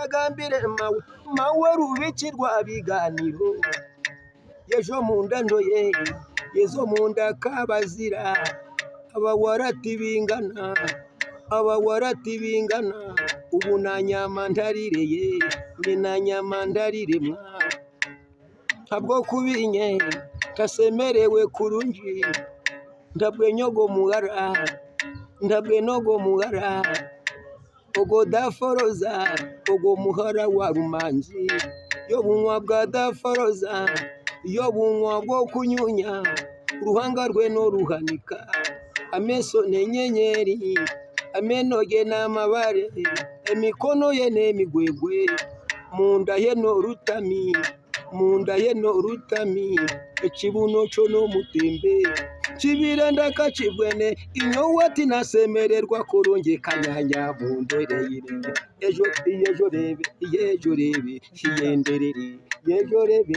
ndagambire mawe rubiki rwa biganiro yejo mu ndandoye yezo mu nda kabazira aba warati bingana ubu na nyama ndarireye ni na nyama ndariremwa ntabwo kubinye kasemerewe kurunji ndabwe nyogo muhara ogo daforoza ogo muhara wa rumanzi yo bunywa bwa daforoza yo bunywa bwo kunyunya uruhanga rwe no ruhanika ameso n'inyenyeri amenoge n'amabare emikono ye n'emigwegwe munda ye no rutami ekibuno cyo no mutembe kibira ndakacibwene inyowati nasemererwa koronge kanyanya bundereyire ejo rebe kiyenderere yejo rebe